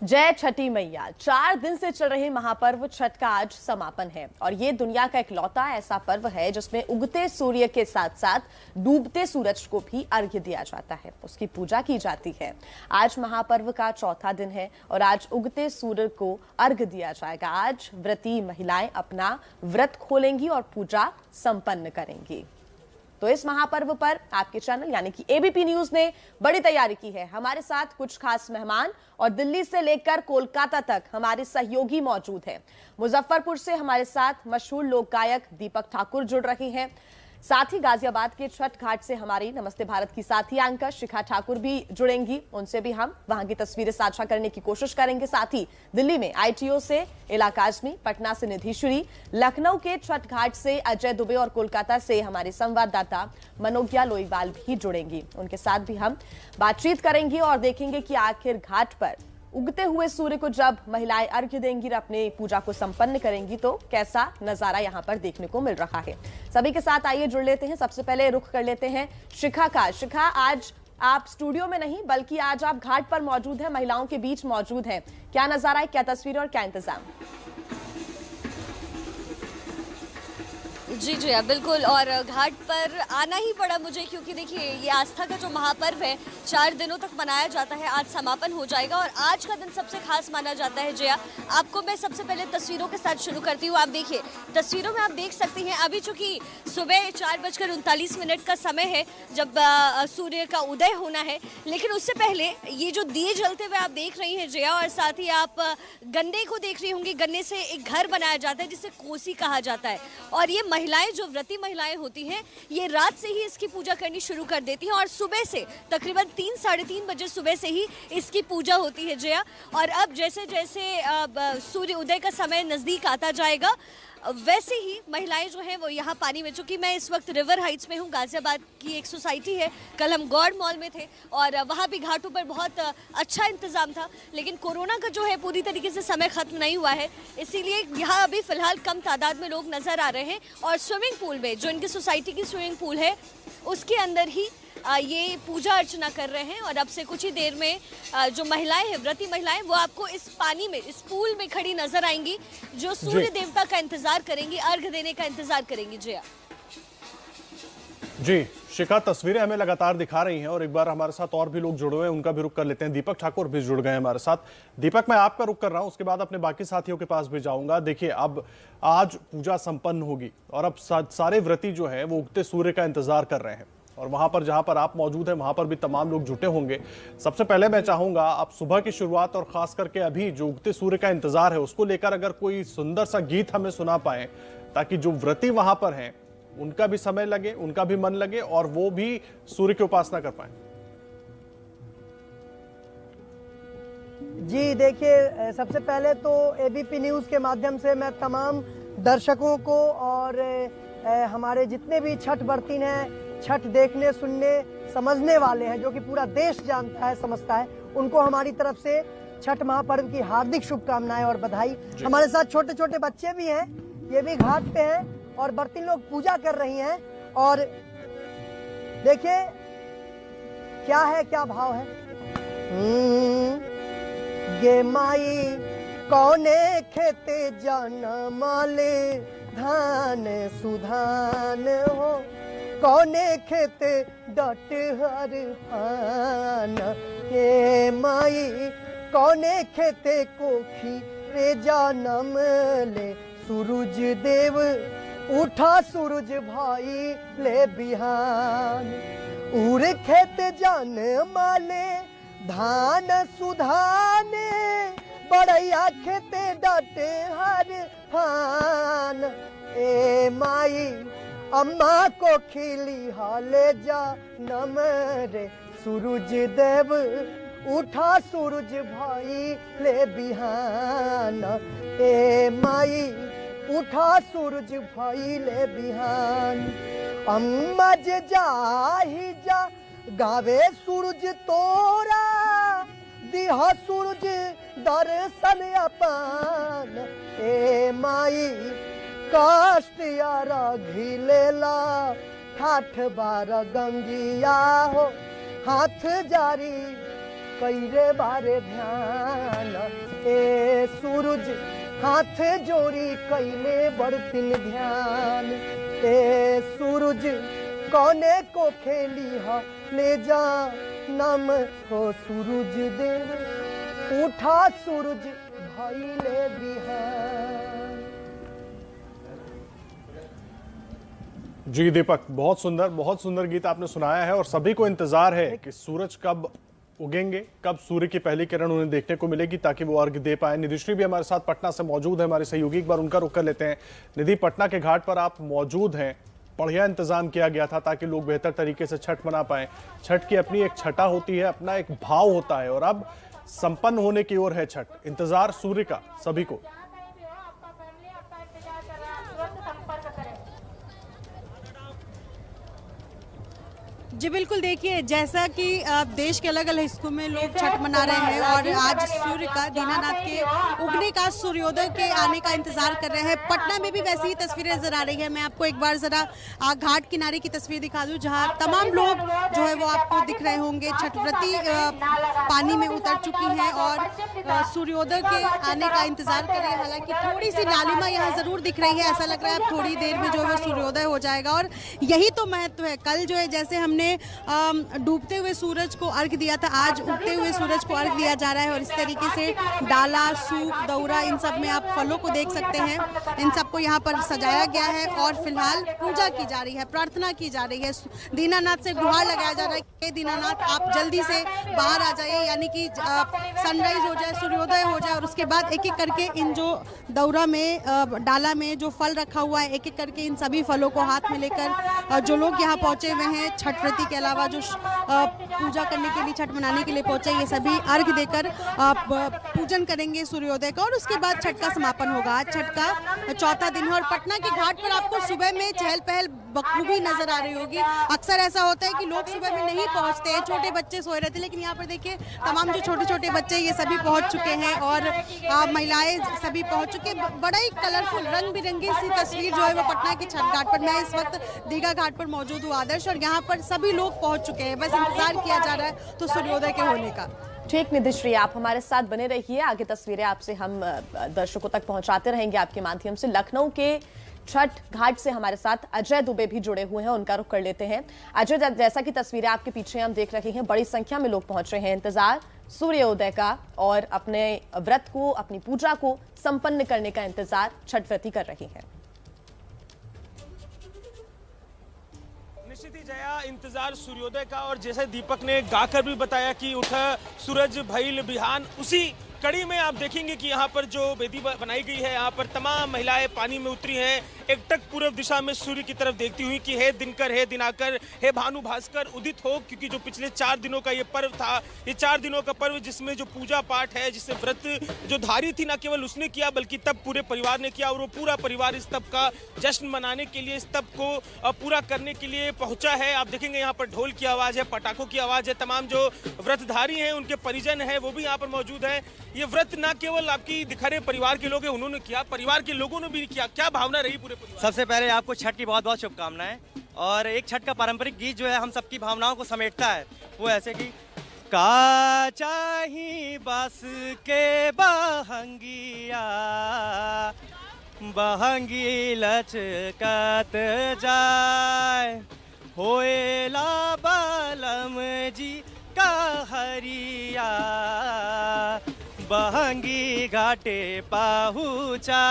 जय छठी मैया। 4 दिन से चल रहे महापर्व छठ का आज समापन है और ये दुनिया का इकलौता ऐसा पर्व है जिसमें उगते सूर्य के साथ साथ डूबते सूरज को भी अर्घ्य दिया जाता है, उसकी पूजा की जाती है। आज महापर्व का चौथा दिन है और आज उगते सूर्य को अर्घ्य दिया जाएगा। आज व्रती महिलाएं अपना व्रत खोलेंगी और पूजा संपन्न करेंगी। तो इस महापर्व पर आपके चैनल यानी कि एबीपी न्यूज ने बड़ी तैयारी की है। हमारे साथ कुछ खास मेहमान और दिल्ली से लेकर कोलकाता तक हमारे सहयोगी मौजूद हैं। मुजफ्फरपुर से हमारे साथ मशहूर लोक गायक दीपक ठाकुर जुड़ रही हैं। साथ ही गाजियाबाद के छठ घाट से हमारी नमस्ते भारत की साथी एंकर शिखा ठाकुर भी जुड़ेंगी, उनसे भी हम वहां की तस्वीरें साझा करने की कोशिश करेंगे। साथ ही दिल्ली में आईटीओ से इला काजमी, पटना से निधिश्री, लखनऊ के छठ घाट से अजय दुबे और कोलकाता से हमारे संवाददाता मनोज्ञा लोईवाल भी जुड़ेंगी। उनके साथ भी हम बातचीत करेंगे और देखेंगे कि आखिर घाट पर उगते हुए सूर्य को जब महिलाएं अर्घ्य देंगी और अपने पूजा को संपन्न करेंगी तो कैसा नजारा यहां पर देखने को मिल रहा है। सभी के साथ आइए जुड़ लेते हैं। सबसे पहले रुख कर लेते हैं शिखा का। शिखा, आज आप स्टूडियो में नहीं बल्कि आज आप घाट पर मौजूद हैं, महिलाओं के बीच मौजूद हैं। क्या नजारा है, क्या तस्वीर और क्या इंतजाम? जी जी बिल्कुल, और घाट पर आना ही पड़ा मुझे क्योंकि देखिए ये आस्था का जो महापर्व है 4 दिनों तक मनाया जाता है, आज समापन हो जाएगा और आज का दिन सबसे खास माना जाता है। जया, आपको मैं सबसे पहले तस्वीरों के साथ शुरू करती हूँ। आप देखिए तस्वीरों में आप देख सकती हैं अभी चूंकि सुबह 4:39 का समय है जब सूर्य का उदय होना है, लेकिन उससे पहले ये जो दिए जलते हुए आप देख रही हैं जया, और साथ ही आप गन्ने को देख रही होंगी। गन्ने से एक घर बनाया जाता है जिसे कोसी कहा जाता है और ये महिलाएं जो व्रती महिलाएं होती हैं ये रात से ही इसकी पूजा करनी शुरू कर देती हैं और सुबह से तकरीबन 3 साढ़े 3 बजे सुबह से ही इसकी पूजा होती है जया। और अब जैसे जैसे सूर्य उदय का समय नज़दीक आता जाएगा वैसे ही महिलाएं जो हैं वो यहाँ पानी में, चूँकि मैं इस वक्त रिवर हाइट्स में हूँ, गाजियाबाद की एक सोसाइटी है, कल हम गौड़ मॉल में थे और वहाँ भी घाटों पर बहुत अच्छा इंतज़ाम था, लेकिन कोरोना का जो है पूरी तरीके से समय ख़त्म नहीं हुआ है, इसीलिए यहाँ अभी फ़िलहाल कम तादाद में लोग नज़र आ रहे हैं। और स्विमिंग पूल में, जो इनकी सोसाइटी की स्विमिंग पूल है उसके अंदर ही ये पूजा अर्चना कर रहे हैं और अब से कुछ ही देर में जो महिलाएं हैं, व्रती महिलाएं, वो आपको इस पानी में, इस पूल में खड़ी नजर आएंगी जो सूर्य देवता का इंतजार करेंगी, अर्घ्य देने का इंतजार करेंगी। जया जी, शिखा तस्वीरें हमें लगातार दिखा रही हैं और एक बार हमारे साथ और भी लोग जुड़े हुए हैं, उनका भी रुख कर लेते हैं। दीपक ठाकुर भी जुड़ गए हमारे साथ। दीपक, मैं आपका रुख कर रहा हूं, उसके बाद अपने बाकी साथियों के पास भी जाऊंगा। देखिए, अब आज पूजा संपन्न होगी और अब सारे व्रती जो है वो उगते सूर्य का इंतजार कर रहे हैं और वहां पर जहां पर आप मौजूद हैं वहां पर भी तमाम लोग जुटे होंगे। सबसे पहले मैं चाहूंगा आप सुबह की शुरुआत और खास करके अभी जो उगते सूर्य का इंतजार है उसको लेकर अगर कोई सुंदर सा गीत हमें सुना पाए, ताकि जो व्रती वहां पर हैं उनका भी समय लगे, उनका भी मन लगे और वो भी सूर्य की उपासना कर पाए। जी देखिए, सबसे पहले तो एबीपी न्यूज के माध्यम से मैं तमाम दर्शकों को और हमारे जितने भी छठ बर्तीन हैं, छठ देखने, सुनने, समझने वाले हैं, जो कि पूरा देश जानता है, समझता है, उनको हमारी तरफ से छठ महापर्व की हार्दिक शुभकामनाएं और बधाई। हमारे साथ छोटे छोटे बच्चे भी हैं, ये भी घाट पे हैं और बर्तीन लोग पूजा कर रही हैं। और देखिए क्या है, क्या भाव है। गे माई कौने खेते जाना माले, धान सुधान हो, कौने खेते डट हर पाना। हे माई कौने खेते कोखी रे जानम ले, सूरज देव उठा सूरज भाई ले बिहान। उर खेत जान माले धान सुधाने, बड़ैया खेते डाटे हर फान। ए माई अम्मा को खिली हाले जा नम रे, सूरज देव उठा सूरज भाई ले बिहान। ए माई उठा सूरज भाई ले बिहान। अम्मा जे जाही जा गावे सूरज तोरा, दिहा सूरज दर्शन अपान। ए माई काष्ट यारा घिलेला, ठाठ बार गंगिया हो, हाथ जारी कैले बारे ध्यान, ए सूरज हाथ जोड़ी कैले बरतिन ध्यान, ए सूरज कौने को खेली हा ले जा नम हो सूरज देव, उठा सूरज भइले बिहान। जी दीपक, बहुत सुंदर गीत आपने सुनाया है और सभी को इंतजार है कि सूरज कब उगेंगे, कब सूर्य की पहली किरण उन्हें देखने को मिलेगी ताकि वो अर्घ दे पाए। निधिश्री भी हमारे साथ पटना से मौजूद है, हमारे सहयोगी, एक बार उनका रुख कर लेते हैं। निधि, पटना के घाट पर आप मौजूद हैं, बढ़िया इंतजाम किया गया था ताकि लोग बेहतर तरीके से छठ मना पाए। छठ की अपनी एक छठा होती है, अपना एक भाव होता है और अब संपन्न होने की ओर है छठ। इंतजार सूर्य का सभी को। जी बिल्कुल, देखिए जैसा कि देश के अलग अलग हिस्सों में लोग छठ मना रहे हैं और आज सूर्य का, दीनानाथ के उगने का, सूर्योदय के आने का इंतजार कर रहे हैं। पटना में भी वैसी ही तस्वीरें नजर आ रही है। मैं आपको एक बार जरा घाट किनारे की तस्वीर दिखा दूं जहां तमाम लोग जो है वो आपको दिख रहे होंगे। छठव्रती पानी में उतर चुकी हैं और सूर्योदय के आने का इंतजार कर रही है। हालांकि थोड़ी सी लालिमा यहाँ जरूर दिख रही है, ऐसा लग रहा है अब थोड़ी देर में जो है सूर्योदय हो जाएगा। और यही तो महत्व है। कल जो है जैसे हमने डूबते हुए सूरज को अर्घ दिया था, आज उगते हुए सूरज को अर्घ दिया जा रहा है और इस तरीके से डाला, सूप, दौरा, इन सब में आप फलों को देख सकते हैं। इन सबको यहाँ पर सजाया गया है और फिलहाल पूजा की जा रही है, प्रार्थना की जा रही है। दीनानाथ से गुहार लगाया जा रहा है कि दीनानाथ आप जल्दी से बाहर आ जाइए, यानी कि सनराइज हो जाए, सूर्योदय हो जाए और उसके बाद एक एक करके इन जो दौरा में, डाला में जो फल रखा हुआ है, एक एक करके इन सभी फलों को हाथ में लेकर जो लोग यहाँ पहुंचे हुए हैं, छठ व्रती के अलावा जो पूजा करने के लिए, छठ मनाने के लिए पहुंचे, ये सभी अर्घ देकर पूजन करेंगे सूर्योदय का और उसके बाद छठ का समापन होगा। आज छठ का चौथा दिन है और पटना के घाट पर आपको सुबह में चहल पहल बखूबी नजर आ रही होगी। अक्सर ऐसा होता है कि लोग सुबह में नहीं पहुंचते हैं, छोटे बच्चे सोए रहते हैं, लेकिन यहाँ पर देखिए तमाम जो छोटे छोटे बच्चे ये सभी पहुंच चुके हैं और महिलाएं सभी पहुंच चुके हैं। बड़ा ही कलरफुल, रंग बिरंगी सी तस्वीर जो है वो पटना के छठ घाट पर। मैं इस वक्त दीघा घाट पर मौजूद हूँ आदर्श, और यहाँ पर सभी लोग पहुंच चुके हैं, बस इंतजार किया जा रहा है तो सूर्योदय के होने का। ठीक निधिश्री, आप हमारे साथ बने रहिए, आगे तस्वीरें आपसे हम दर्शकों तक पहुंचाते रहेंगे आपके माध्यम से। लखनऊ के छठ घाट से हमारे साथ अजय दुबे भी जुड़े हुए हैं, उनका रुख कर लेते हैं। अजय, जैसा कि तस्वीरें आपके पीछे हम देख रहे हैं, बड़ी संख्या में लोग पहुंच रहे हैं, इंतजार सूर्योदय का और अपने व्रत को, अपनी पूजा को संपन्न करने का इंतजार छठ व्रती कर रही है। निश्चित ही जया, इंतजार सूर्योदय का और जैसे दीपक ने गाकर भी बताया कि उठा सूरज भइल बिहान, उसी कड़ी में आप देखेंगे कि यहाँ पर जो वेदी बनाई गई है, यहाँ पर तमाम महिलाएं पानी में उतरी हैं, एकटक पूर्व दिशा में सूर्य की तरफ देखती हुई कि हे दिनकर, हे दिनाकर, हे भानु भास्कर उदित हो। क्योंकि जो पिछले 4 दिनों का ये पर्व था, ये 4 दिनों का पर्व जिसमें जो पूजा पाठ है, जिससे व्रत जो धारी थी, न केवल उसने किया बल्कि तब पूरे परिवार ने किया और वो पूरा परिवार इस तब का जश्न मनाने के लिए, इस तब को पूरा करने के लिए पहुंचा है। आप देखेंगे यहाँ पर ढोल की आवाज है, पटाखों की आवाज है, तमाम जो व्रतधारी हैं उनके परिजन हैं वो भी यहाँ पर मौजूद है। ये व्रत ना केवल आपकी दिखारे परिवार के लोग हैं, उन्होंने किया, परिवार के लोगों ने भी किया। क्या भावना रही पूरे परिवार? सबसे पहले आपको छठ की बहुत बहुत शुभकामनाएं। और एक छठ का पारंपरिक गीत जो है हम सबकी भावनाओं को समेटता है, वो ऐसे कि का चाही बस के बहंगिया, बहंगी लचकत जाए, होएला बलम जी का हरिया, बहंगी घाटे पहुँचाए।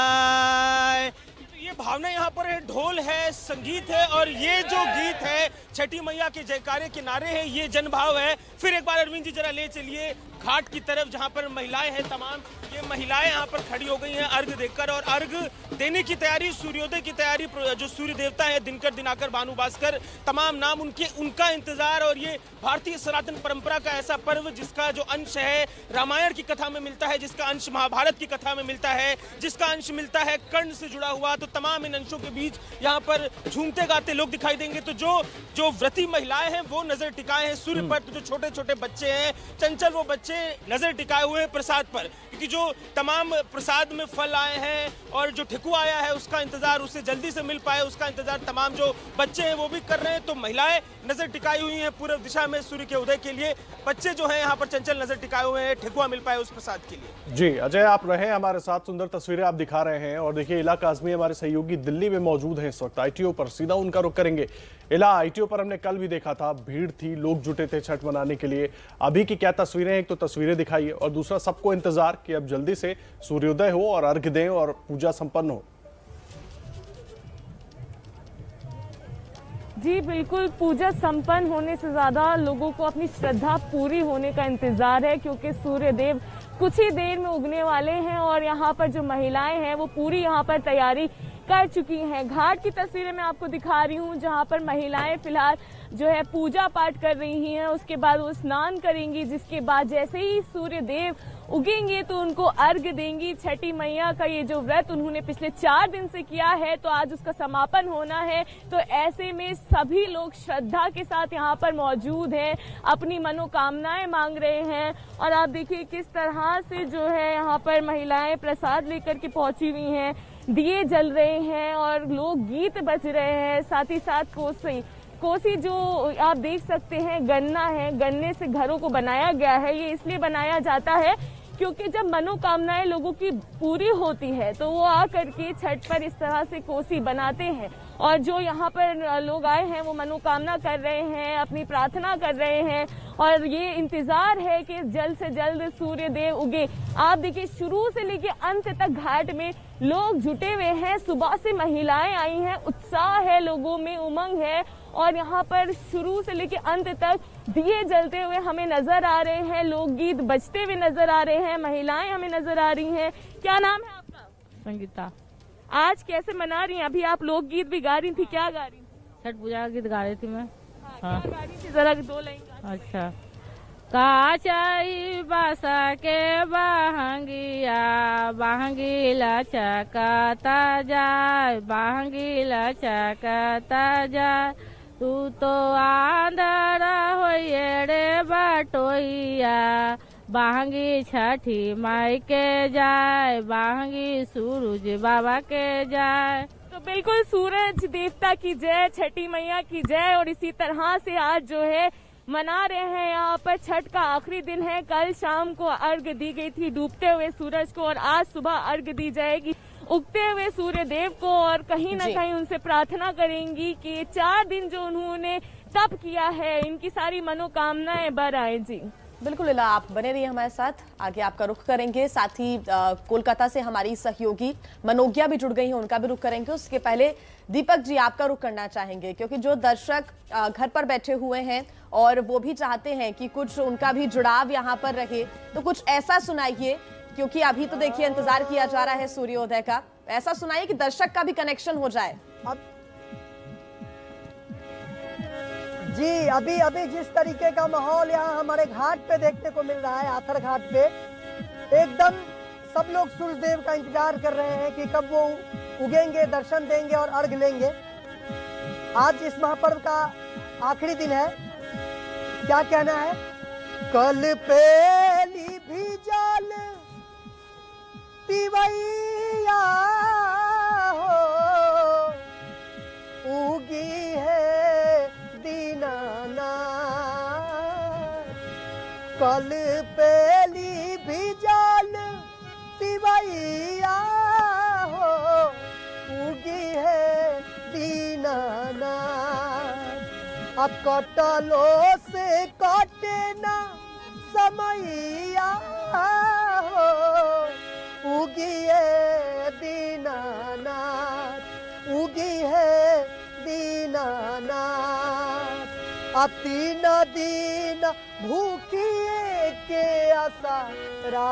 ये भावना यहाँ पर है, ढोल है, संगीत है और ये जो गीत है छठी मैया के जयकारे के नारे हैं, ये जनभाव है। फिर एक बार अरविंद जी जरा ले चलिए घाट की तरफ जहाँ पर महिलाएं हैं, तमाम ये महिलाएं यहाँ पर खड़ी हो गई हैं अर्घ देकर और अर्घ देने की तैयारी, सूर्योदय की तैयारी। जो सूर्य देवता है दिनकर, दिनाकर, भानु भास्कर, तमाम नाम उनका इंतजार। और ये भारतीय सनातन परंपरा का ऐसा पर्व जिसका जो अंश है रामायण की कथा में मिलता है, जिसका अंश महाभारत की कथा में मिलता है, जिसका अंश मिलता है कर्ण से जुड़ा हुआ। तो तमाम इन अंशों के बीच यहाँ पर झूमते गाते लोग दिखाई देंगे। तो जो जो व्रती महिलाएं हैं वो नजर टिकाए हैं सूर्य पर, तो जो छोटे छोटे बच्चे हैं चंचल वो बच्चे नजर टिकाए हुए हैं प्रसाद पर, क्योंकि जो तमाम प्रसाद में फल आए हैं और जो ठेकुआ आया है उसका इंतजार उससे जल्दी से मिल पाए उसका इंतजार तमाम जो बच्चे हैं वो भी कर रहे हैं। तो महिलाएं नजर टिकाई हुई हैं पूर्व दिशा में सूर्य के उदय के लिए, बच्चे जो हैं यहाँ पर चंचल नजर टिकाए हुए हैं ठेकुआ मिल पाए उस प्रसाद के लिए। जी अजय, आप रहे हमारे साथ, सुंदर तस्वीरें आप दिखा रहे हैं। और देखिए इला काज़मी हमारे सहयोगी दिल्ली में मौजूद हैं इस वक्त ITO पर, सीधा उनका रुख करेंगे। इला, ITO पर हमने कल भी देखा था, भीड़ थी, लोग जुटे थे छठ मनाने के लिए। अभी की क्या तस्वीरें हैं? एक तो तस्वीरें दिखाइए और दूसरा सबको इंतजार कि अब जल्दी से सूर्योदय हो और अर्घ्य दें और पूजा संपन्न हो। जी बिल्कुल, पूजा संपन्न होने से ज़्यादा लोगों को अपनी श्रद्धा पूरी होने का इंतज़ार है, क्योंकि सूर्य देव कुछ ही देर में उगने वाले हैं और यहाँ पर जो महिलाएं हैं वो पूरी यहाँ पर तैयारी कर चुकी हैं। घाट की तस्वीरें मैं आपको दिखा रही हूँ जहाँ पर महिलाएं फिलहाल जो है पूजा पाठ कर रही हैं, उसके बाद वो स्नान करेंगी, जिसके बाद जैसे ही सूर्य देव उगेंगे तो उनको अर्घ्य देंगी। छठी मैया का ये जो व्रत उन्होंने पिछले 4 दिन से किया है तो आज उसका समापन होना है, तो ऐसे में सभी लोग श्रद्धा के साथ यहाँ पर मौजूद हैं, अपनी मनोकामनाएं मांग रहे हैं। और आप देखिए किस तरह से जो है यहाँ पर महिलाएं प्रसाद लेकर के पहुंची हुई हैं, दिए जल रहे हैं और लोग गीत बज रहे हैं, साथ ही साथ कोसी जो आप देख सकते हैं गन्ना है, गन्ने से घरों को बनाया गया है। ये इसलिए बनाया जाता है क्योंकि जब मनोकामनाएं लोगों की पूरी होती है तो वो आकर के छठ पर इस तरह से कोसी बनाते हैं। और जो यहाँ पर लोग आए हैं वो मनोकामना कर रहे हैं, अपनी प्रार्थना कर रहे हैं और ये इंतजार है कि जल्द से जल्द सूर्य देव उगे। आप देखिए शुरू से लेके अंत तक घाट में लोग जुटे हुए हैं, सुबह से महिलाएं आई हैं, उत्साह है लोगों में, उमंग है और यहाँ पर शुरू से लेके अंत तक दिए जलते हुए हमें नजर आ रहे हैं, लोकगीत बजते हुए नजर आ रहे हैं, महिलाएं हमें नजर आ रही हैं। क्या नाम है आपका? संगीता। आज कैसे मना रही हैं? अभी आप लोकगीत भी गा रही थी, क्या गा रही थी? छठ पूजा का गीत गा रही थी मैं। हाँ, क्या गा रही थी? जरा 2 लाइन। अच्छा। काचाई बासा के बहंगिया बहंगी लचकता जाए, बहंगी लचकता जाए, तू तो आंधरा होइए रे बटोइया, बहंगी छठी माई के जाए, बहंगी सूरज बाबा के जाए। तो बिल्कुल सूरज देवता की जय, छठी मैया की जय। और इसी तरह से आज जो है मना रहे हैं यहाँ पर, छठ का आखिरी दिन है। कल शाम को अर्घ्य दी गई थी डूबते हुए सूरज को और आज सुबह अर्घ्य दी जाएगी उगते हुए सूर्य देव को। और कहीं ना कहीं उनसे प्रार्थना करेंगी कि 4 दिन जो उन्होंने तप किया है इनकी सारी मनोकामनाएं बर आए। जी बिल्कुल इला, आप बने रहिए हमारे साथ, आगे आपका रुख करेंगे। साथ ही कोलकाता से हमारी सहयोगी मनोज्ञा भी जुड़ गई हैं, उनका भी रुख करेंगे। उसके पहले दीपक जी आपका रुख करना चाहेंगे, क्योंकि जो दर्शक घर पर बैठे हुए हैं और वो भी चाहते हैं कि कुछ उनका भी जुड़ाव यहाँ पर रहे, तो कुछ ऐसा सुनाइए, क्योंकि अभी तो देखिए इंतजार किया जा रहा है सूर्योदय का, ऐसा सुनाइए कि दर्शक का भी कनेक्शन हो जाए। जी अभी जिस तरीके का माहौल यहाँ हमारे घाट पे देखने को मिल रहा है, आथर घाट पे, एकदम सब लोग सूर्य देव का इंतजार कर रहे हैं कि कब वो उगेंगे, दर्शन देंगे और अर्घ लेंगे। आज इस महापर्व का आखिरी दिन है। क्या कहना है? कल पेली भी जाल तिवैया हो, उगी है दीनानाथ, कल पेली भी जाल तिवैया हो, उगी है दीनानाथ, कटलो से कटे ना समैया हो, उगी है दीनानाथ, उगी है दीनानाथ, तीन दिन भूखिए के आसरा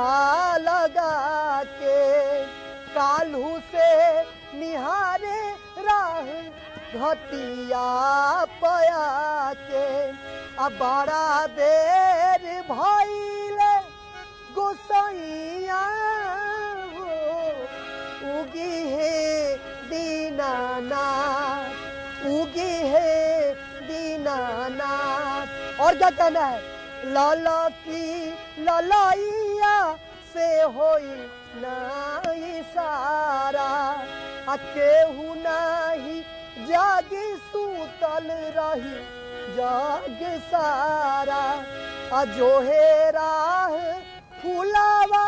लगा के, काल्हू से निहारे राह घटिया पया के, अब बड़ा देर भइले गोसैया हो, उगी है दीनानाथ, उगी है दीनानाथ, क्या कहना है? लाला की ललाइया से होई नाई सारा, केहू नाही जागी सूतल रही जाग सारा, जो है राह फुलावा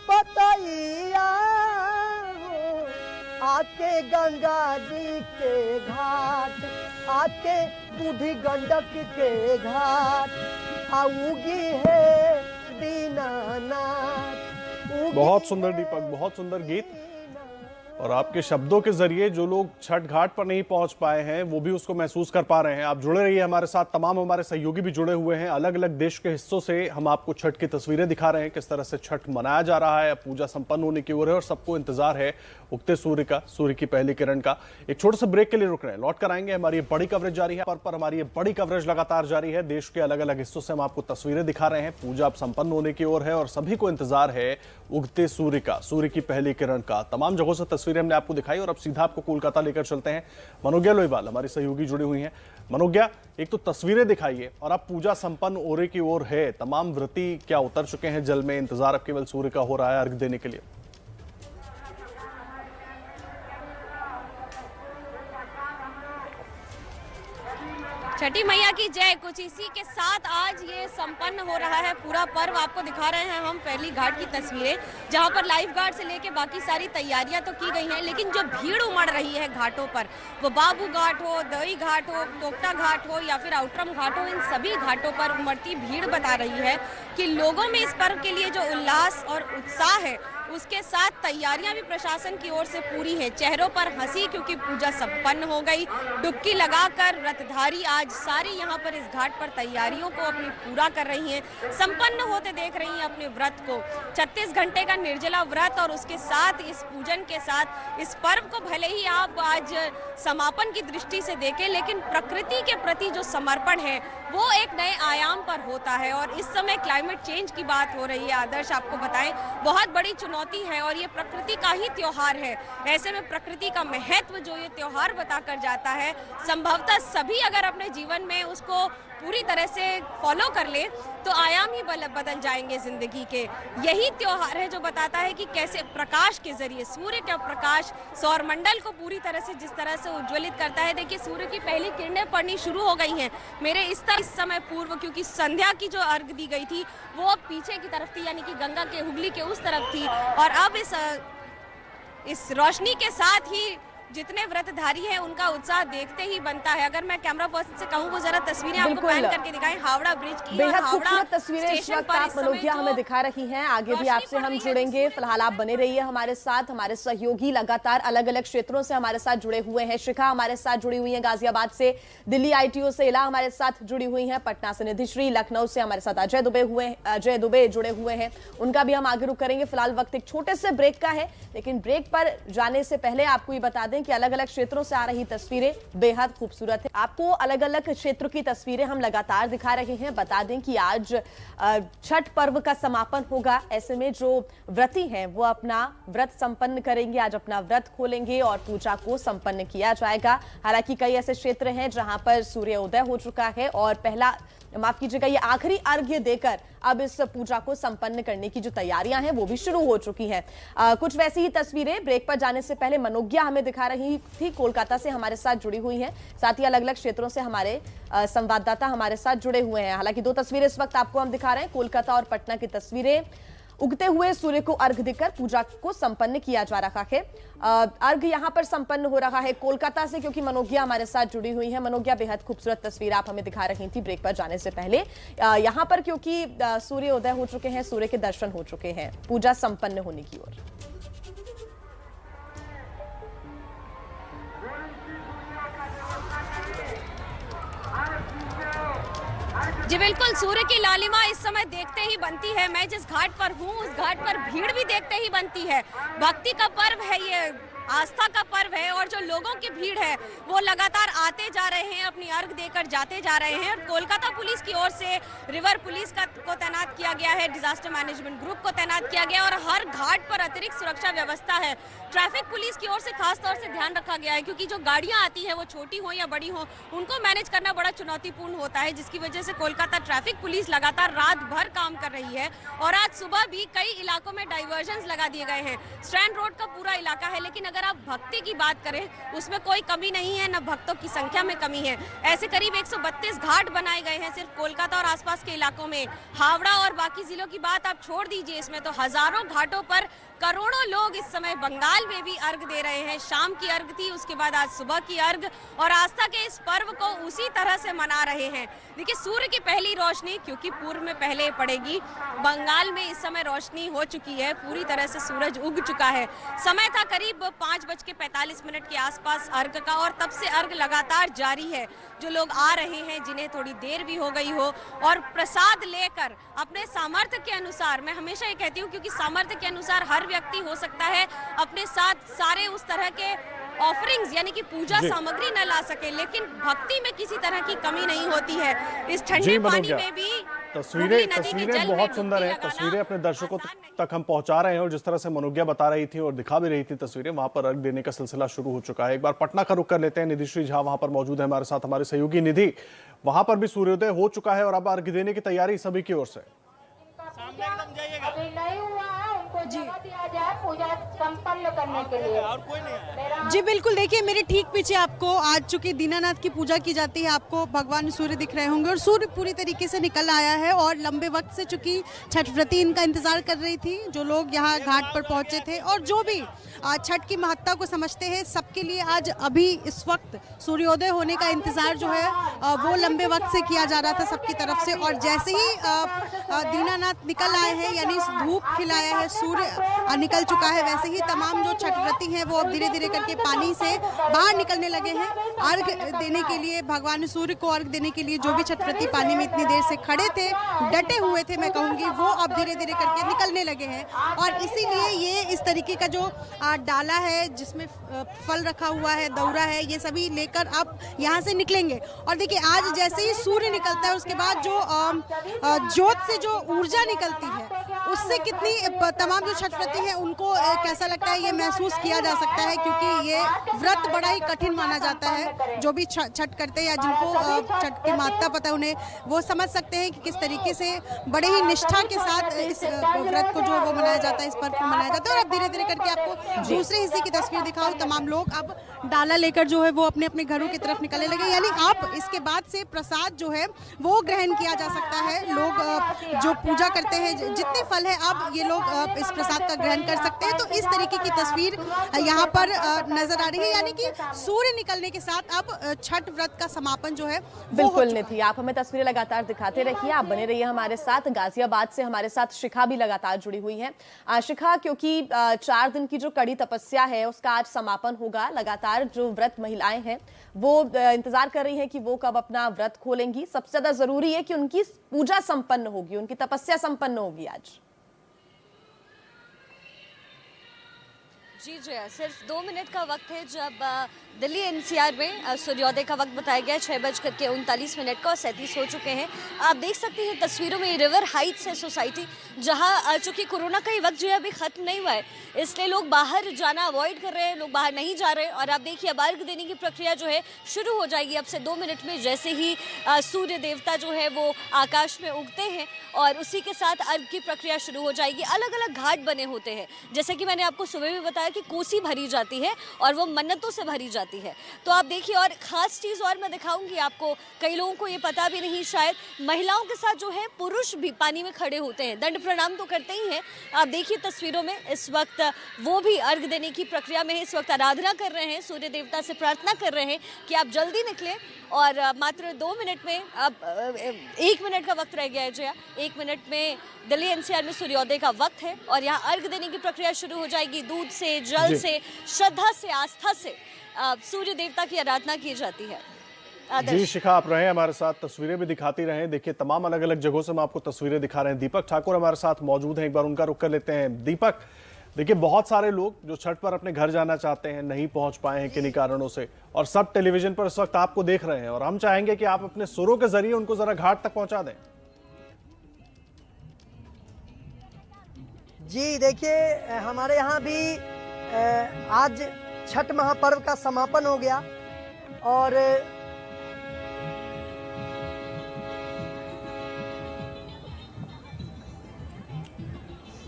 पतैया आके गंगा जी के घाट, आके बूढ़ी गंडक के घाट, आऊगी है दीनानाथ। बहुत सुंदर दीपक, बहुत सुंदर गीत। और आपके शब्दों के जरिए जो लोग छठ घाट पर नहीं पहुंच पाए हैं वो भी उसको महसूस कर पा रहे हैं। आप जुड़े रहिए हमारे साथ, तमाम हमारे सहयोगी भी जुड़े हुए हैं। अलग अलग देश के हिस्सों से हम आपको छठ की तस्वीरें दिखा रहे हैं, किस तरह से छठ मनाया जा रहा है। पूजा संपन्न होने की ओर है और सबको इंतजार है उगते सूर्य का, सूर्य की पहली किरण का। एक छोटे से ब्रेक के लिए रुक रहे हैं, लौट कर आएंगे। हमारी बड़ी कवरेज जारी है पर हमारी बड़ी कवरेज लगातार जारी है। देश के अलग अलग हिस्सों से हम आपको तस्वीरें दिखा रहे हैं। पूजा अब संपन्न होने की ओर है और सभी को इंतजार है उगते सूर्य का, सूर्य की पहली किरण का। तमाम जगहों से तस्वीरें हमने आपको दिखाई और अब सीधा आपको कोलकाता लेकर चलते हैं। मनोज्ञा लोईवाल हमारी सहयोगी जुड़ी हुई हैं। मनोज्ञा, एक तो तस्वीरें दिखाइए और अब पूजा संपन्न होने की ओर है। तमाम व्रती क्या उतर चुके हैं जल में? इंतजार अब केवल सूर्य का हो रहा है अर्घ देने के लिए। छठी मैया की जय। कुछ इसी के साथ आज ये संपन्न हो रहा है पूरा पर्व। आपको दिखा रहे हैं हम पहली घाट की तस्वीरें, जहां पर लाइफ गार्ड से लेके बाकी सारी तैयारियां तो की गई हैं, लेकिन जो भीड़ उमड़ रही है घाटों पर, वो बाबू घाट हो, दही घाट हो, टोकटा घाट हो या फिर आउटरम घाट हो, इन सभी घाटों पर उमड़ती भीड़ बता रही है कि लोगों में इस पर्व के लिए जो उल्लास और उत्साह है, उसके साथ तैयारियां भी प्रशासन की ओर से पूरी है। चेहरों पर हंसी, क्योंकि पूजा संपन्न हो गई। डुबकी लगाकर व्रतधारी आज सारी यहां पर इस घाट पर तैयारियों को अपनी पूरा कर रही हैं, संपन्न होते देख रही हैं अपने व्रत को। 36 घंटे का निर्जला व्रत और उसके साथ इस पूजन के साथ इस पर्व को भले ही आप आज समापन की दृष्टि से देखें, लेकिन प्रकृति के प्रति जो समर्पण है वो एक नए आयाम पर होता है। और इस समय क्लाइमेट चेंज की बात हो रही है। आदर्श आपको बताएं, बहुत बड़ी चुनौती है और ये प्रकृति का ही त्योहार है। ऐसे में प्रकृति का महत्व जो ये त्योहार बताकर जाता है, संभवतः सभी अगर अपने जीवन में उसको पूरी तरह से फॉलो कर ले तो आयाम ही बदल जाएंगे जिंदगी के। यही त्योहार है जो बताता है कि कैसे प्रकाश के जरिए, सूर्य का प्रकाश सौरमंडल को पूरी तरह से जिस तरह से उज्ज्वलित करता है। देखिए, सूर्य की पहली किरणें पड़नी शुरू हो गई हैं मेरे इस समय पूर्व, क्योंकि संध्या की जो अर्घ दी गई थी वो अब पीछे की तरफ थी, यानी कि गंगा के हुगली के उस तरफ थी। और अब इस रोशनी के साथ ही जितने व्रतधारी हैं उनका उत्साह देखते ही बनता है। अगर मैं कैमरा पर्सन से कहूँ वो जरा तस्वीरें आपको पैन करके दिखाएं हावड़ा ब्रिज की। बेहद खूबसूरत तस्वीरें इस वक्त आप मनोज्ञा हमें दिखा रही हैं। आगे भी आपसे हम जुड़ेंगे, फिलहाल आप बने रहिए हमारे साथ। हमारे सहयोगी लगातार अलग अलग क्षेत्रों से हमारे साथ जुड़े हुए हैं। शिखा हमारे साथ जुड़ी हुई है गाजियाबाद से, दिल्ली ITO से इला हमारे साथ जुड़ी हुई है, पटना से निधिश्री, लखनऊ से हमारे साथ अजय दुबे जुड़े हुए हैं, उनका भी हम आगे रुक करेंगे। फिलहाल वक्त एक छोटे से ब्रेक का है, लेकिन ब्रेक पर जाने से पहले आपको ये बता दें कि अलग अलग क्षेत्रों से आ रही तस्वीरें बेहद खूबसूरत है। आपको अलग अलग क्षेत्र की तस्वीरें हम लगातार दिखा रहे हैं। बता दें कि आज छठ पर्व का समापन होगा। ऐसे में जो व्रती हैं वो अपना व्रत संपन्न करेंगे, आज अपना व्रत खोलेंगे और पूजा को संपन्न किया जाएगा। हालांकि कई ऐसे क्षेत्र हैं जहां पर सूर्योदय हो चुका है और माफ कीजिएगा, ये आखिरी अर्घ्य देकर अब इस पूजा को संपन्न करने की जो तैयारियां हैं वो भी शुरू हो चुकी हैं। कुछ वैसी ही तस्वीरें ब्रेक पर जाने से पहले मनोज्ञा हमें दिखा रही थी, कोलकाता से हमारे साथ जुड़ी हुई हैं। साथ ही अलग अलग क्षेत्रों से हमारे संवाददाता हमारे साथ जुड़े हुए हैं। हालांकि दो तस्वीरें इस वक्त आपको हम दिखा रहे हैं, कोलकाता और पटना की तस्वीरें। उगते हुए सूर्य को अर्घ देकर पूजा को संपन्न किया जा रहा है। अर्घ यहां पर संपन्न हो रहा है कोलकाता से, क्योंकि मनोज्ञा हमारे साथ जुड़ी हुई है। मनोज्ञा, बेहद खूबसूरत तस्वीर आप हमें दिखा रही थी ब्रेक पर जाने से पहले। यहां पर क्योंकि सूर्य उदय हो चुके हैं, सूर्य के दर्शन हो चुके हैं, पूजा संपन्न होने की ओर। जी बिल्कुल, सूर्य की लालिमा इस समय देखते ही बनती है। मैं जिस घाट पर हूँ उस घाट पर भीड़ भी देखते ही बनती है। भक्ति का पर्व है ये आस्था का पर्व है और जो लोगों की भीड़ है वो लगातार आते जा रहे हैं, अपनी अर्घ देकर जाते जा रहे हैं। और कोलकाता पुलिस की ओर से रिवर पुलिस को तैनात किया गया है, डिजास्टर मैनेजमेंट ग्रुप को तैनात किया गया और हर घाट पर अतिरिक्त सुरक्षा व्यवस्था है। ट्रैफिक पुलिस की ओर से खास तौर से ध्यान रखा गया है क्योंकि जो गाड़ियां आती है वो छोटी हो या बड़ी हो, उनको मैनेज करना बड़ा चुनौतीपूर्ण होता है, जिसकी वजह से कोलकाता ट्रैफिक पुलिस लगातार रात भर काम कर रही है। और आज सुबह भी कई इलाकों में डाइवर्जन लगा दिए गए हैं। स्ट्रैंड रोड का पूरा इलाका है, लेकिन अगर आप भक्ति की बात करें उसमें कोई कमी नहीं है, न भक्तों की संख्या में कमी है। ऐसे करीब 132 घाट बनाए गए हैं सिर्फ कोलकाता और आसपास के इलाकों में। हावड़ा और बाकी जिलों की बात आप छोड़ दीजिए, इसमें तो हजारों घाटों पर करोड़ों लोग इस समय बंगाल में भी अर्घ दे रहे हैं। शाम की अर्घ थी, उसके बाद आज सुबह की अर्घ, और आस्था के इस पर्व को उसी तरह से मना रहे हैं। देखिए, सूर्य की पहली रोशनी क्योंकि पूर्व में पहले पड़ेगी, बंगाल में इस समय रोशनी हो चुकी है, पूरी तरह से सूरज उग चुका है। समय था करीब 5:45 के आसपास अर्घ का, और तब से अर्घ लगातार जारी है। जो लोग आ रहे हैं, जिन्हें थोड़ी देर भी हो गई हो, और प्रसाद लेकर अपने सामर्थ्य के अनुसार, मैं हमेशा ये कहती हूँ क्योंकि सामर्थ्य के अनुसार हर व्यक्ति हो सकता है अपने साथ सारे उस तरह के ऑफरिंग्स यानी कि पूजा सामग्री न ला सके, लेकिन भक्ति में किसी तरह की कमी नहीं होती है। इस ठंडे पानी में भी तस्वीरें बहुत सुंदर है। तस्वीरें अपने दर्शकों तक हम पहुंचा रहे हैं, और जिस तरह से मनोज्ञा बता रही थी और दिखा भी रही थी तस्वीरें, वहां पर अर्घ देने का सिलसिला शुरू हो चुका है। एक बार पटना का रुख कर लेते हैं। निधिश्री झा वहां पर मौजूद है हमारे साथ, हमारे सहयोगी निधि। वहां पर भी सूर्योदय हो चुका है और अब अर्घ देने की तैयारी सभी की ओर से। पूजा संपन्न करने के लिए और कोई नहीं। जी बिल्कुल, देखिए मेरे ठीक पीछे आपको आज चूंकि दीनानाथ की पूजा की जाती है, आपको भगवान सूर्य दिख रहे होंगे और सूर्य पूरी तरीके से निकल आया है। और लंबे वक्त से चूंकि छठ व्रती इनका इंतजार कर रही थी, जो लोग यहाँ घाट पर पहुंचे थे और जो भी छठ की महत्ता को समझते हैं, सबके लिए आज अभी इस वक्त सूर्योदय होने का इंतजार जो है वो लंबे वक्त से किया जा रहा था सबकी तरफ से। और जैसे ही दीनानाथ निकल आए हैं, यानी धूप खिलाया है, सूर्य निकल चुका है, वैसे ही तमाम जो छठ व्रती हैं वो अब धीरे धीरे करके पानी से बाहर निकलने लगे हैं अर्घ देने के लिए, भगवान सूर्य को अर्घ देने के लिए। जो भी छठ व्रती पानी में इतनी देर से खड़े थे, डटे हुए थे, मैं कहूँगी, वो अब धीरे धीरे करके निकलने लगे हैं। और इसीलिए ये इस तरीके का जो डाला है जिसमें फल रखा हुआ है, दौरा है, ये सभी लेकर अब यहाँ से निकलेंगे। और देखिए, आज जैसे ही सूर्य निकलता है उसके बाद जो ज्योत से जो ऊर्जा निकलती है, उससे कितनी तमाम जो छठ व्रती हैं उनको कैसा लगता है ये महसूस किया जा सकता है, क्योंकि ये व्रत बड़ा ही कठिन माना जाता है। जो भी छठ करते हैं या जिनको छठ की महत्ता पता है, उन्हें वो समझ सकते हैं कि किस तरीके से बड़े ही निष्ठा के साथ इस व्रत को जो वो मनाया जाता है, इस पर्व को मनाया जाता है। और अब धीरे धीरे करके आपको दूसरे हिस्से की तस्वीर दिखाऊं, तमाम लोग अब डाला लेकर जो है वो अपने अपने घरों की तरफ निकलने लगे। यानी अब इसके बाद से प्रसाद जो है वो ग्रहण किया जा सकता है। लोग जो पूजा करते हैं, जितने फल है, अब ये लोग इस प्रसाद का ग्रहण कर सकते हैं। तो इस तरीके की तस्वीर यहाँ पर नजर आ रही है, यानी कि सूर्य निकलने के साथ अब छठ व्रत का समापन जो है बिल्कुल निधि, आप हमें तस्वीरें लगातार दिखाते रहिए, आप बने रहिए हमारे साथ। गाजियाबाद से हमारे साथ शिखा भी लगातार जुड़ी हुई है। शिखा, क्योंकि 4 दिन की जो कड़ी तपस्या है उसका आज समापन होगा, लगातार जो व्रत महिलाएं हैं वो इंतजार कर रही हैं कि वो कब अपना व्रत खोलेंगी। सबसे ज्यादा जरूरी है कि उनकी पूजा संपन्न होगी, उनकी तपस्या संपन्न होगी आज। जी जया, सिर्फ 2 मिनट का वक्त है जब दिल्ली एनसीआर में सूर्योदय का वक्त बताया गया 6:39 का, और 37 हो चुके हैं। आप देख सकते हैं तस्वीरों में रिवर हाइट्स है सोसाइटी, जहां चूंकि कोरोना का ये वक्त जो है अभी खत्म नहीं हुआ है, इसलिए लोग बाहर जाना अवॉइड कर रहे हैं, लोग बाहर नहीं जा रहे हैं। और आप देखिए, अब अर्घ देने की प्रक्रिया जो है शुरू हो जाएगी अब से 2 मिनट में। जैसे ही सूर्य देवता जो है वो आकाश में उगते हैं और उसी के साथ अर्घ की प्रक्रिया शुरू हो जाएगी। अलग अलग घाट बने होते हैं, जैसे कि मैंने आपको सुबह भी बताया कि कोसी भरी जाती है और वो मन्नतों से भरी जाती है। तो आप देखिए, और खास चीज और मैं दिखाऊंगी आपको, कई लोगों को ये पता भी नहीं शायद, महिलाओं के साथ जो है पुरुष भी पानी में खड़े होते हैं, दंड प्रणाम तो करते ही हैं। आप देखिए तस्वीरों में, इस वक्त वो भी अर्घ देने की प्रक्रिया में है, इस वक्त आराधना कर रहे हैं, सूर्य देवता से प्रार्थना कर रहे हैं कि आप जल्दी निकलें। और मात्र 2 मिनट में, अब 1 मिनट का वक्त रह गया है जया, 1 मिनट में दिल्ली एनसीआर में सूर्योदय का वक्त है और यहाँ अर्घ देने की प्रक्रिया शुरू हो जाएगी। दूध से, जल से, श्रद्धा से, आस्था से सूर्य देवता की आराधना की जाती है। जी शिखा, आप रहे हमारे साथ, तस्वीरें भी दिखाती रहे। देखिए, तमाम अलग अलग जगहों से हम आपको तस्वीरें दिखा रहे हैं। दीपक ठाकुर हमारे साथ मौजूद हैं, एक बार उनका रुख कर लेते हैं। दीपक, देखिए, बहुत सारे लोग जो छठ पर अपने घर जाना चाहते हैं नहीं पहुंच पाए हैं किन्हीं कारणों से, और सब टेलीविजन पर इस वक्त आपको देख रहे हैं, और हम चाहेंगे कि आप अपने सुरों के जरिए उनको जरा घाट तक पहुंचा दें। जी देखिए, हमारे यहाँ भी आज छठ महापर्व का समापन हो गया और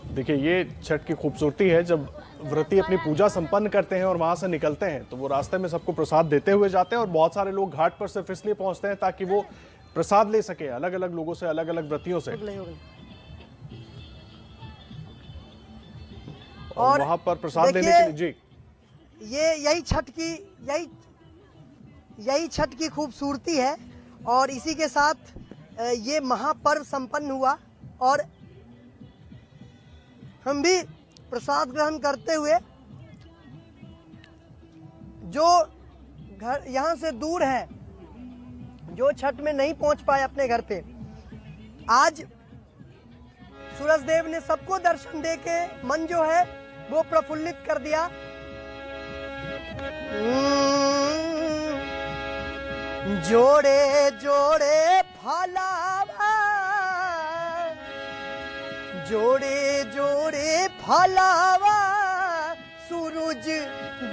देखिए, ये छठ की खूबसूरती है। जब व्रती अपनी पूजा संपन्न करते हैं और वहां से निकलते हैं तो वो रास्ते में सबको प्रसाद देते हुए जाते हैं, और बहुत सारे लोग घाट पर सिर्फ इसलिए पहुंचते हैं ताकि वो प्रसाद ले सके अलग अलग लोगों से, अलग अलग व्रतियों से, और वहां पर प्रसाद लेने के लिए। जी, यही छठ की खूबसूरती है, और इसी के साथ ये महापर्व संपन्न हुआ और हम भी प्रसाद ग्रहण करते हुए जो घर यहाँ से दूर है, जो छठ में नहीं पहुंच पाए अपने घर पे, आज सूरज देव ने सबको दर्शन दे के मन जो है वो प्रफुल्लित कर दिया। जोड़े जोड़े फलावा, जोड़े जोड़े फलावा, सूरज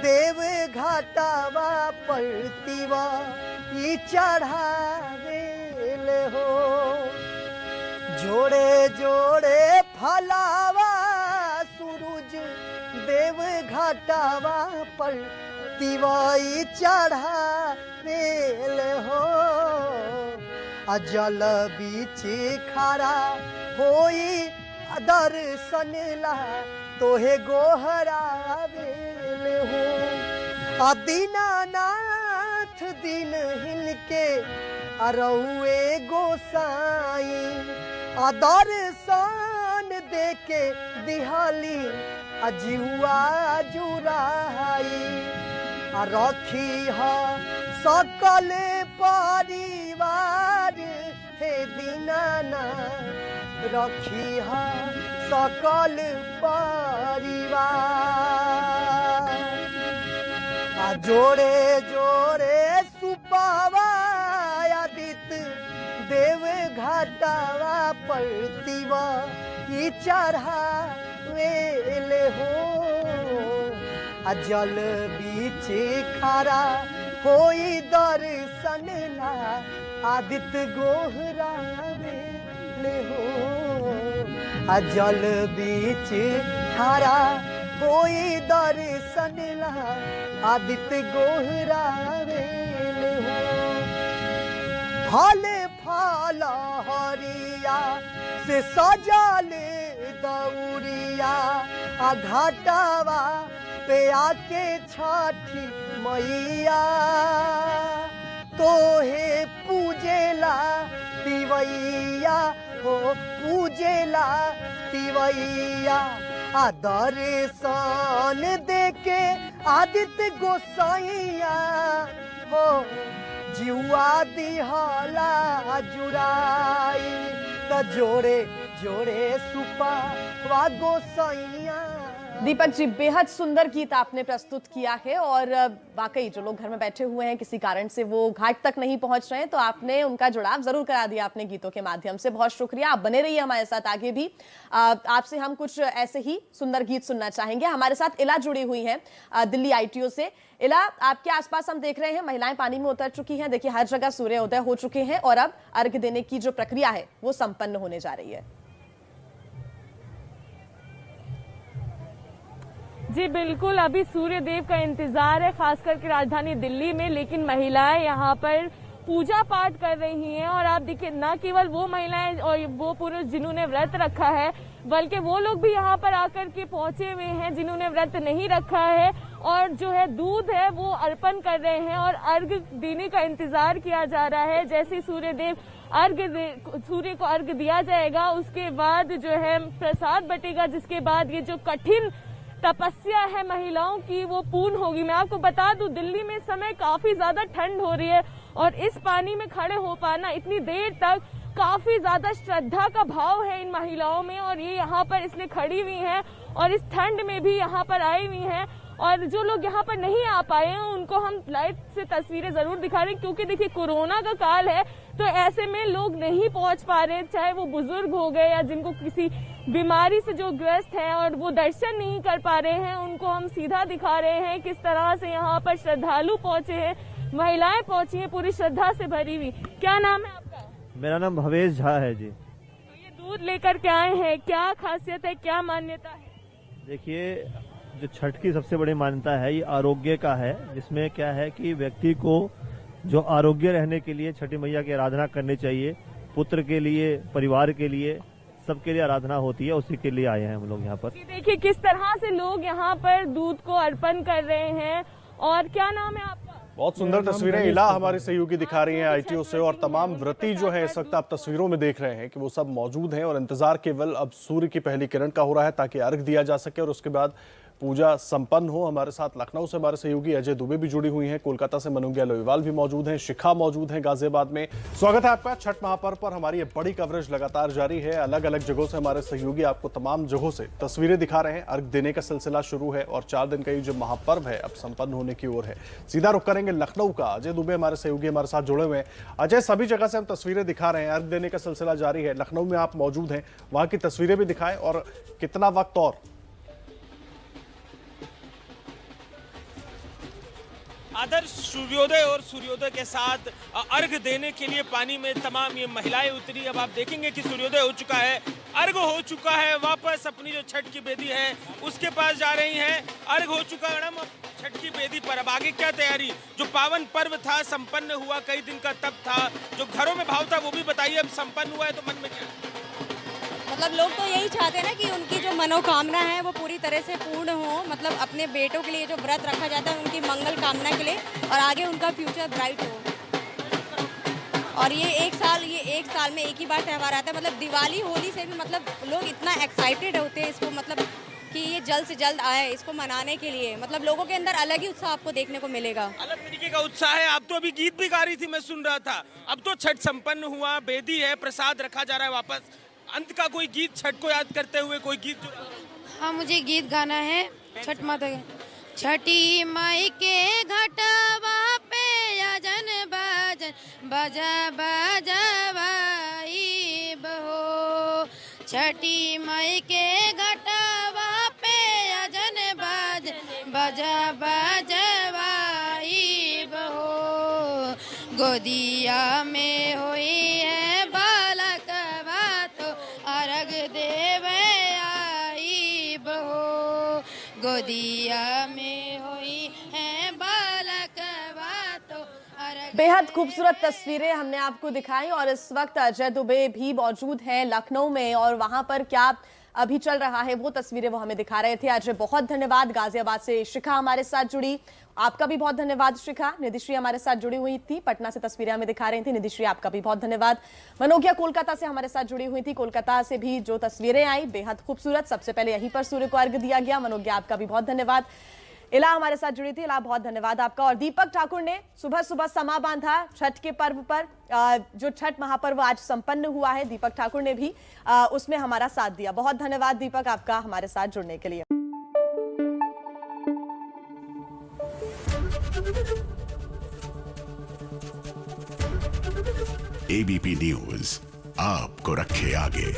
देव घाटावा पलतीवा ई चढ़ावेल हो। जोड़े जोड़े फलावा, सूरज देव घाटावा पलतीवा ई चढ़ावेल हो। अजल बीच खड़ा होई दर्शन ला तोहे गोहरावेल हो। दीनानाथ दिन हिनके अरहुए गोसाई, दर्शन देके दिहाली अजुआ जुराई। रखी हा सकल परिवार हे दीनानाथ, रखी हा सकल परिवार। जोड़े जोड़े सुपावा, आदित्य देव घाटावा पलतीवा ई चढ़ावेल हो। जल बीच खड़ा होई दर्शन ला आदित्य गोहरावेल हो। जल बीच खड़ा होई दर्शन ला आदित्य गोहरावेल हो। फल फल हरिया से सजाले दौरिया, घाटावा पे आके छठी मैया तोहे पूजेला तिवैया हो, पूजेला तिवैया। दर्शन देके आदित्य गोसाइया हो, जुआ दिहला जुराई। त जोड़े जोड़े सुपा वा गोसाइया। दीपक जी, बेहद सुंदर गीत आपने प्रस्तुत किया है, और वाकई जो लोग घर में बैठे हुए हैं किसी कारण से वो घाट तक नहीं पहुंच रहे हैं, तो आपने उनका जुड़ाव जरूर करा दिया अपने गीतों के माध्यम से। बहुत शुक्रिया, आप बने रहिए हमारे साथ आगे भी। आपसे हम कुछ ऐसे ही सुंदर गीत सुनना चाहेंगे। हमारे साथ इला जुड़ी हुई है दिल्ली ITO से। इला, आपके आसपास हम देख रहे हैं महिलाएं पानी में उतर चुकी हैं। देखिए, हर जगह सूर्योदय हो चुके हैं और अब अर्घ्य देने की जो प्रक्रिया है वो संपन्न होने जा रही है। जी बिल्कुल, अभी सूर्य देव का इंतजार है, खास करके राजधानी दिल्ली में। लेकिन महिलाएं यहाँ पर पूजा पाठ कर रही हैं, और आप देखिए, न केवल वो महिलाएं और वो पुरुष जिन्होंने व्रत रखा है, बल्कि वो लोग भी यहाँ पर आकर के पहुंचे हुए हैं जिन्होंने व्रत नहीं रखा है, और जो है दूध है वो अर्पण कर रहे हैं, और अर्घ्य देने का इंतजार किया जा रहा है। जैसे सूर्य को अर्घ्य दिया जाएगा, उसके बाद जो है प्रसाद बटेगा, जिसके बाद ये जो कठिन तपस्या है महिलाओं की वो पूर्ण होगी। मैं आपको बता दूं, दिल्ली में इस समय काफी ज्यादा ठंड हो रही है, और इस पानी में खड़े हो पाना इतनी देर तक, काफी ज्यादा श्रद्धा का भाव है इन महिलाओं में, और ये यहाँ पर इसलिए खड़ी हुई हैं और इस ठंड में भी यहाँ पर आई हुई हैं। और जो लोग यहाँ पर नहीं आ पाए हैं उनको हम लाइव से तस्वीरें जरूर दिखा रहे हैं, क्योंकि देखिए कोरोना का काल है, तो ऐसे में लोग नहीं पहुंच पा रहे, चाहे वो बुजुर्ग हो गए या जिनको किसी बीमारी से जो ग्रस्त हैं और वो दर्शन नहीं कर पा रहे हैं, उनको हम सीधा दिखा रहे हैं किस तरह से यहाँ पर श्रद्धालु पहुंचे हैं, महिलाएं पहुंची हैं पूरी श्रद्धा से भरी हुई। क्या नाम है आपका? मेरा नाम भवेश झा है जी। तो ये दूध लेकर के आए हैं, क्या खासियत है, क्या मान्यता है? देखिए, जो छठ की सबसे बड़ी मान्यता है ये आरोग्य का है, जिसमें क्या है कि व्यक्ति को जो आरोग्य रहने के लिए छठी मैया की आराधना करनी चाहिए। पुत्र के लिए, परिवार के लिए, सबके लिए आराधना होती है, उसी के लिए आए हैं हम लोग यहाँ पर। देखिए किस तरह से लोग यहाँ पर दूध को अर्पण कर रहे हैं। और क्या नाम है आपका? बहुत सुंदर तस्वीरें इला हमारे सहयोगी दिखा रही हैं आईटीओ से, और तमाम व्रती जो है इस वक्त आप तस्वीरों में देख रहे हैं कि वो सब मौजूद हैं और इंतजार केवल अब सूर्य की पहली किरण का हो रहा है ताकि अर्घ दिया जा सके और उसके बाद पूजा संपन्न हो। हमारे साथ लखनऊ से हमारे सहयोगी अजय दुबे भी जुड़ी हुई हैं, कोलकाता से मनोज्ञा लोईवाल भी मौजूद हैं, शिखा मौजूद हैं गाजियाबाद में। स्वागत है आपका छठ महापर्व पर। हमारी ये बड़ी कवरेज लगातार जारी है, अलग अलग जगहों से हमारे सहयोगी आपको तमाम जगहों से तस्वीरें दिखा रहे हैं। अर्घ देने का सिलसिला शुरू है और 4 दिन का ये जो महापर्व है अब संपन्न होने की ओर है। सीधा रुख करेंगे लखनऊ का, अजय दुबे हमारे सहयोगी हमारे साथ जुड़े हुए हैं। अजय, सभी जगह से हम तस्वीरें दिखा रहे हैं, अर्घ देने का सिलसिला जारी है, लखनऊ में आप मौजूद हैं, वहां की तस्वीरें भी दिखाएं और कितना वक्त और? आदर्श सूर्योदय और सूर्योदय के साथ अर्घ देने के लिए पानी में तमाम ये महिलाएं उतरी। अब आप देखेंगे कि सूर्योदय हो चुका है, अर्घ हो चुका है, वापस अपनी जो छठ की बेदी है उसके पास जा रही हैं। अर्घ हो चुका है मैडम, अब छठ की बेदी पर अब आगे क्या तैयारी? जो पावन पर्व था संपन्न हुआ, कई दिन का तप था, जो घरों में भाव था वो भी बताइए, अब संपन्न हुआ है तो मन में क्या? मतलब लोग तो यही चाहते हैं ना कि उनकी जो मनोकामना है वो पूरी तरह से पूर्ण हो। मतलब अपने बेटों के लिए जो व्रत रखा जाता है उनकी मंगल कामना के लिए, और आगे उनका फ्यूचर ब्राइट हो। और ये एक साल में एक ही बार त्यौहार आता है। मतलब दिवाली, होली से भी मतलब लोग इतना एक्साइटेड होते हैं इसको, मतलब कि ये जल्द से जल्द आए इसको मनाने के लिए। मतलब लोगों के अंदर अलग ही उत्साह आपको देखने को मिलेगा, अलग तरीके का उत्साह है। आप तो अभी गीत भी गा रही थी, मैं सुन रहा था। अब तो छठ संपन्न हुआ, बेदी है, प्रसाद रखा जा रहा है वापस, अंत का कोई गीत छठ को याद करते हुए कोई गीत जो? हाँ, मुझे गीत गाना है छठ माता का। छठी माई के घाटवा पे अजन बाजन बजा बजवाई बहो। छठी माई के घाटवा पे अजन बाजन बजा बजवाई बहो। गोदिया में हुई है बालक तो अर्घ देवे आई बहो। गोदिया में हुई है बालक तो अर्घ। बेहद खूबसूरत तस्वीरें हमने आपको दिखाई और इस वक्त अजय दुबे भी मौजूद हैं लखनऊ में, और वहां पर क्या अभी चल रहा है वो तस्वीरें वो हमें दिखा रहे थे। अजय बहुत धन्यवाद। गाजियाबाद से शिखा हमारे साथ जुड़ी, आपका भी बहुत धन्यवाद शिखा। निधिश्री हमारे साथ जुड़ी हुई थी, पटना से तस्वीरें हमें दिखा रही थी, निधिश्री आपका भी बहुत धन्यवाद। मनोज्ञा कोलकाता से हमारे साथ जुड़ी हुई थी, कोलकाता से भी जो तस्वीरें आई बेहद खूबसूरत। सबसे पहले यहीं पर सूर्य को अर्घ दिया गया, मनोज्ञा आपका भी बहुत धन्यवाद। इला हमारे साथ जुड़ी थी, इला बहुत धन्यवाद आपका। और दीपक ठाकुर ने सुबह सुबह समा बांधा छठ के पर्व पर, जो छठ महापर्व आज संपन्न हुआ है, दीपक ठाकुर ने भी उसमें हमारा साथ दिया। बहुत धन्यवाद दीपक आपका हमारे साथ जुड़ने के लिए। एबीपी न्यूज आपको रखे आगे।